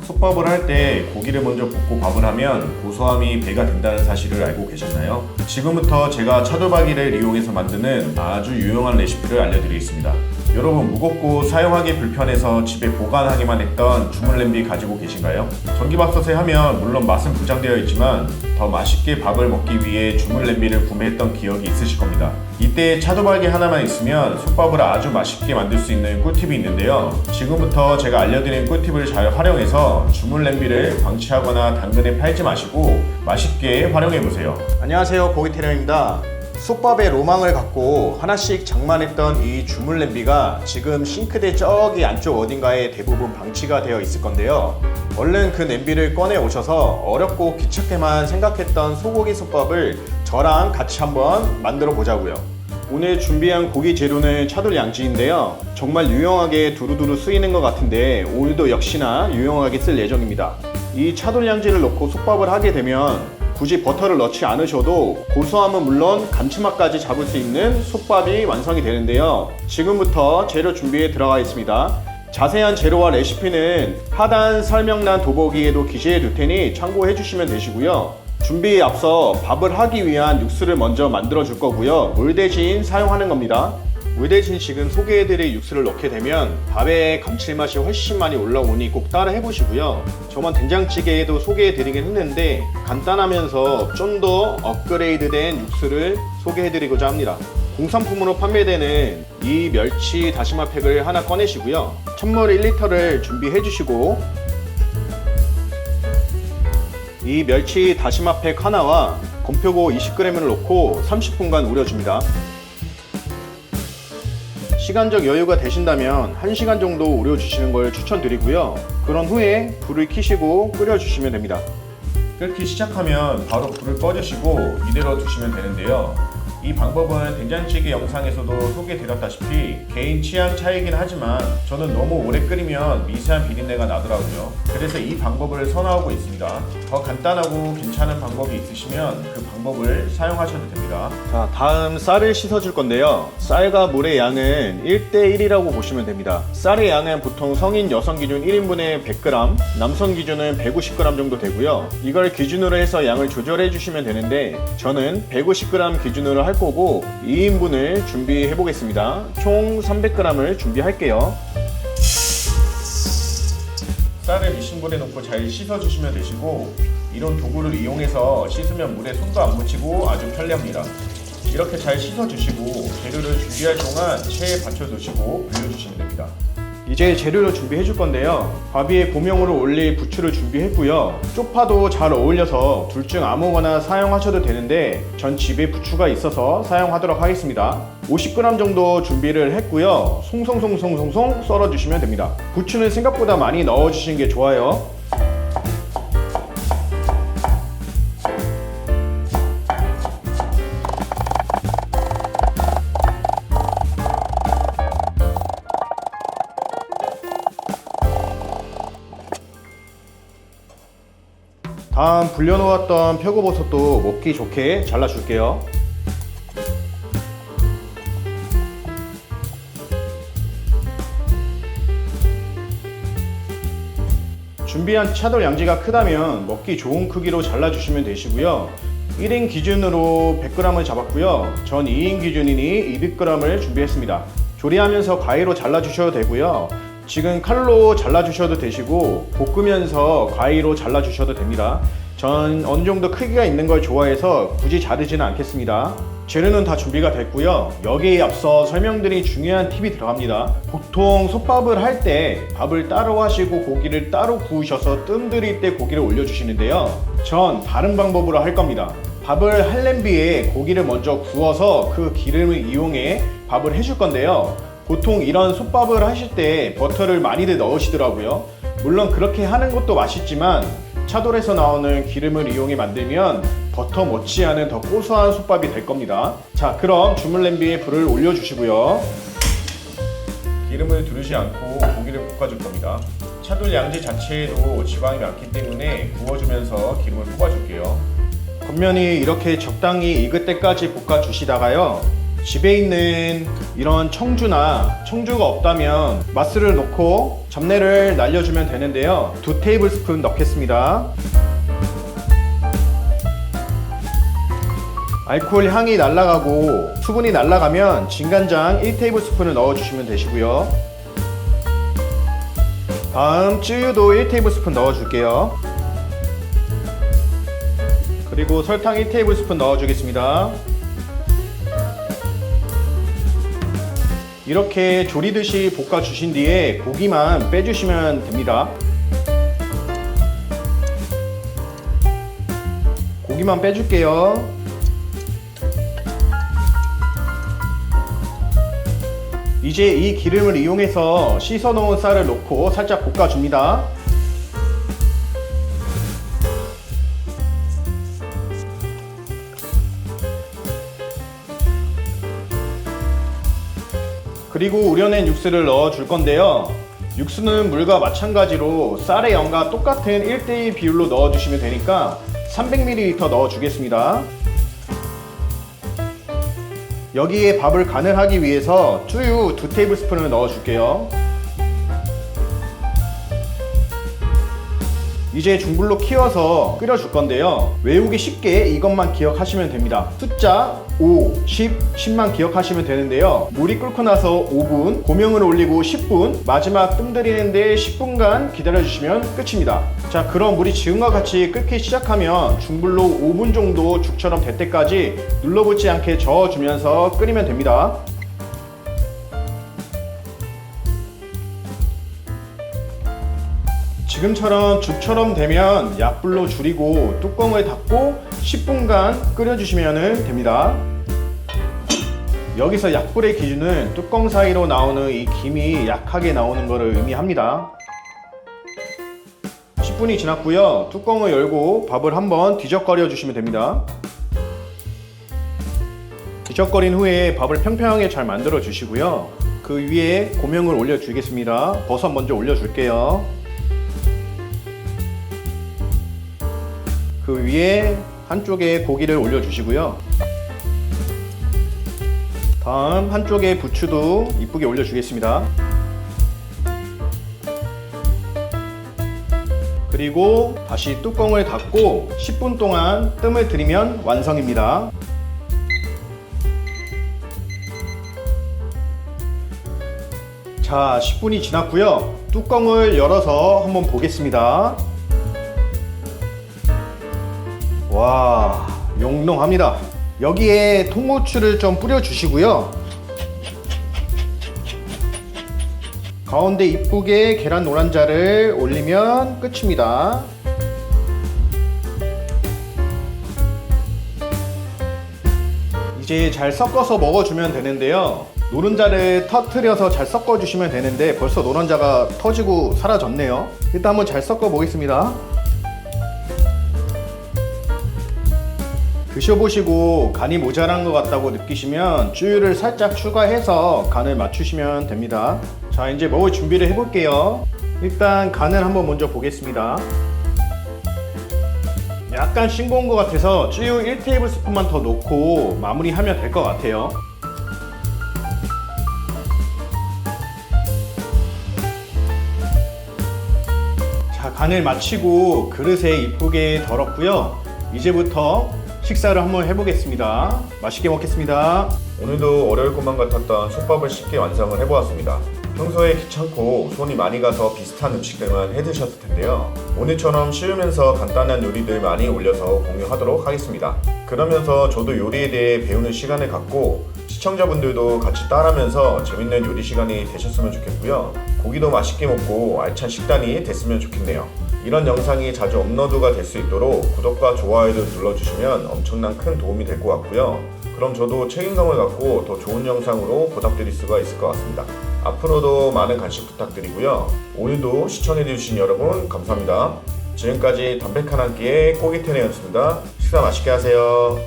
솥밥을 할 때 고기를 먼저 볶고 밥을 하면 고소함이 배가 된다는 사실을 알고 계셨나요? 지금부터 제가 차돌박이를 이용해서 만드는 아주 유용한 레시피를 알려드리겠습니다. 여러분, 무겁고 사용하기 불편해서 집에 보관하기만 했던 주물 냄비 가지고 계신가요? 전기밥솥에 하면 물론 맛은 보장되어 있지만 더 맛있게 밥을 먹기 위해 주물 냄비를 구매했던 기억이 있으실 겁니다. 이때 차돌박이 하나만 있으면 솥밥을 아주 맛있게 만들 수 있는 꿀팁이 있는데요. 지금부터 제가 알려드린 꿀팁을 잘 활용해서 주물 냄비를 방치하거나 당근에 팔지 마시고 맛있게 활용해보세요. 안녕하세요, 고기태령입니다. 솥밥의 로망을 갖고 하나씩 장만했던 이 주물 냄비가 지금 싱크대 저기 안쪽 어딘가에 대부분 방치가 되어 있을 건데요. 얼른 그 냄비를 꺼내 오셔서 어렵고 귀찮게만 생각했던 소고기 솥밥을 저랑 같이 한번 만들어 보자고요. 오늘 준비한 고기 재료는 차돌 양지인데요. 정말 유용하게 두루두루 쓰이는 것 같은데 오늘도 역시나 유용하게 쓸 예정입니다. 이 차돌 양지를 넣고 솥밥을 하게 되면 굳이 버터를 넣지 않으셔도 고소함은 물론 감칠맛까지 잡을 수 있는 솥밥이 완성이 되는데요. 지금부터 재료 준비에 들어가 있습니다. 자세한 재료와 레시피는 하단 설명란 더보기에도 기재해 둘 테니 참고해 주시면 되시고요. 준비에 앞서 밥을 하기 위한 육수를 먼저 만들어 줄 거고요. 물 대신 사용하는 겁니다. 물 대신 지금 소개해드릴 육수를 넣게 되면 밥의 감칠맛이 훨씬 많이 올라오니 꼭 따라 해보시고요. 저번 된장찌개에도 소개해드리긴 했는데 간단하면서 좀 더 업그레이드된 육수를 소개해드리고자 합니다. 공산품으로 판매되는 이 멸치 다시마 팩을 하나 꺼내시고요. 찬물 1리터를 준비해 주시고 이 멸치 다시마 팩 하나와 건표고 20g을 넣고 30분간 우려줍니다. 시간적 여유가 되신다면 1시간 정도 우려주시는 걸 추천드리고요. 그런 후에 불을 켜시고 끓여주시면 됩니다. 끓기 시작하면 바로 불을 꺼주시고 이대로 두시면 되는데요. 이 방법은 된장찌개 영상에서도 소개드렸다시피 개인 취향 차이긴 하지만 저는 너무 오래 끓이면 미세한 비린내가 나더라고요. 그래서 이 방법을 선호하고 있습니다. 더 간단하고 괜찮은 방법이 있으시면 그 방법을 사용하셔도 됩니다. 자, 다음 쌀을 씻어줄 건데요. 쌀과 물의 양은 1대1이라고 보시면 됩니다. 쌀의 양은 보통 성인 여성 기준 1인분에 100g, 남성 기준은 150g 정도 되고요. 이걸 기준으로 해서 양을 조절해 주시면 되는데 저는 150g 기준으로 할 거고 2인분을 준비해 보겠습니다. 총 300g을 준비할게요. 쌀을 미싱볼에 넣고 잘 씻어주시면 되시고 이런 도구를 이용해서 씻으면 물에 손도 안 묻히고 아주 편리합니다. 이렇게 잘 씻어주시고 재료를 준비할 동안 체에 받쳐두시고 불려주시면 됩니다. 이제 재료를 준비해 줄 건데요. 밥 위에 고명으로 올릴 부추를 준비했고요. 쪽파도 잘 어울려서 둘 중 아무거나 사용하셔도 되는데 전 집에 부추가 있어서 사용하도록 하겠습니다. 50g 정도 준비를 했고요. 송송송송송송 썰어 주시면 됩니다. 부추는 생각보다 많이 넣어 주시는 게 좋아요. 다음 불려놓았던 표고버섯도 먹기 좋게 잘라줄게요. 준비한 차돌 양지가 크다면 먹기 좋은 크기로 잘라주시면 되시고요. 1인 기준으로 100g을 잡았고요. 전 2인 기준이니 200g을 준비했습니다. 조리하면서 가위로 잘라주셔도 되고요. 지금 칼로 잘라주셔도 되시고 볶으면서 가위로 잘라주셔도 됩니다. 전 어느 정도 크기가 있는 걸 좋아해서 굳이 자르지는 않겠습니다. 재료는 다 준비가 됐고요. 여기에 앞서 설명드린 중요한 팁이 들어갑니다. 보통 솥밥을 할 때 밥을 따로 하시고 고기를 따로 구우셔서 뜸 들일 때 고기를 올려주시는데요. 전 다른 방법으로 할 겁니다. 밥을 할 냄비에 고기를 먼저 구워서 그 기름을 이용해 밥을 해줄 건데요. 보통 이런 솥밥을 하실 때 버터를 많이들 넣으시더라고요. 물론 그렇게 하는 것도 맛있지만 차돌에서 나오는 기름을 이용해 만들면 버터 못지않은 더 고소한 솥밥이 될 겁니다. 자, 그럼 주물 냄비에 불을 올려주시고요. 기름을 두르지 않고 고기를 볶아줄 겁니다. 차돌 양지 자체에도 지방이 많기 때문에 구워주면서 기름을 뽑아줄게요. 겉면이 이렇게 적당히 익을 때까지 볶아주시다가요. 집에 있는 이런 청주가 없다면 마스를 넣고 잡내를 날려주면 되는데요. 2테이블스푼 넣겠습니다. 알코올 향이 날아가고 수분이 날아가면 진간장 1테이블스푼을 넣어주시면 되시고요. 다음 쯔유도 1테이블스푼 넣어줄게요. 그리고 설탕 1테이블스푼 넣어주겠습니다. 이렇게 조리듯이 볶아주신 뒤에 고기만 빼주시면 됩니다. 고기만 빼줄게요. 이제 이 기름을 이용해서 씻어 놓은 쌀을 넣고 살짝 볶아줍니다. 그리고 우려낸 육수를 넣어 줄 건데요. 육수는 물과 마찬가지로 쌀의 양과 똑같은 1:1 비율로 넣어 주시면 되니까 300ml 넣어 주겠습니다. 여기에 밥을 간을 하기 위해서 쯔유 2테이블스푼을 넣어 줄게요. 이제 중불로 키워서 끓여줄 건데요. 외우기 쉽게 이것만 기억하시면 됩니다. 숫자 5, 10, 10만 기억하시면 되는데요. 물이 끓고 나서 5분, 고명을 올리고 10분, 마지막 뜸 들이는데 10분간 기다려주시면 끝입니다. 자, 그럼 물이 지금과 같이 끓기 시작하면 중불로 5분 정도 죽처럼 될 때까지 눌러붙지 않게 저어주면서 끓이면 됩니다. 지금처럼 죽처럼 되면 약불로 줄이고 뚜껑을 닫고 10분간 끓여주시면 됩니다. 여기서 약불의 기준은 뚜껑 사이로 나오는 이 김이 약하게 나오는 것을 의미합니다. 10분이 지났고요. 뚜껑을 열고 밥을 한번 뒤적거려 주시면 됩니다. 뒤적거린 후에 밥을 평평하게 잘 만들어 주시고요. 그 위에 고명을 올려 주겠습니다. 버섯 먼저 올려 줄게요. 그 위에 한쪽에 고기를 올려 주시고요. 다음 한쪽에 부추도 이쁘게 올려 주겠습니다. 그리고 다시 뚜껑을 닫고 10분 동안 뜸을 들이면 완성입니다. 자, 10분이 지났고요. 뚜껑을 열어서 한번 보겠습니다. 와, 용롱합니다. 여기에 통후추를 좀 뿌려 주시고요. 가운데 이쁘게 계란 노른자를 올리면 끝입니다. 이제 잘 섞어서 먹어주면 되는데요. 노른자를 터트려서 잘 섞어주시면 되는데 벌써 노른자가 터지고 사라졌네요. 일단 한번 잘 섞어 보겠습니다. 드셔보시고 간이 모자란 것 같다고 느끼시면 쯔유를 살짝 추가해서 간을 맞추시면 됩니다. 자, 이제 먹을 준비를 해볼게요. 일단 간을 한번 먼저 보겠습니다. 약간 싱거운 것 같아서 쯔유 1테이블스푼만 더 넣고 마무리하면 될 것 같아요. 자, 간을 마치고 그릇에 이쁘게 덜었고요. 이제부터 식사를 한번 해보겠습니다. 맛있게 먹겠습니다. 오늘도 어려울 것만 같았던 솥밥을 쉽게 완성을 해보았습니다. 평소에 귀찮고 손이 많이 가서 비슷한 음식들만 해드셨을 텐데요. 오늘처럼 쉬우면서 간단한 요리들 많이 올려서 공유하도록 하겠습니다. 그러면서 저도 요리에 대해 배우는 시간을 갖고 시청자분들도 같이 따라하면서 재밌는 요리 시간이 되셨으면 좋겠고요. 고기도 맛있게 먹고 알찬 식단이 됐으면 좋겠네요. 이런 영상이 자주 업로드가 될 수 있도록 구독과 좋아요를 눌러주시면 엄청난 큰 도움이 될 것 같고요. 그럼 저도 책임감을 갖고 더 좋은 영상으로 보답드릴 수가 있을 것 같습니다. 앞으로도 많은 관심 부탁드리고요. 오늘도 시청해주신 여러분 감사합니다. 지금까지 담백한 한 끼의 꼬기텐이었습니다. 식사 맛있게 하세요.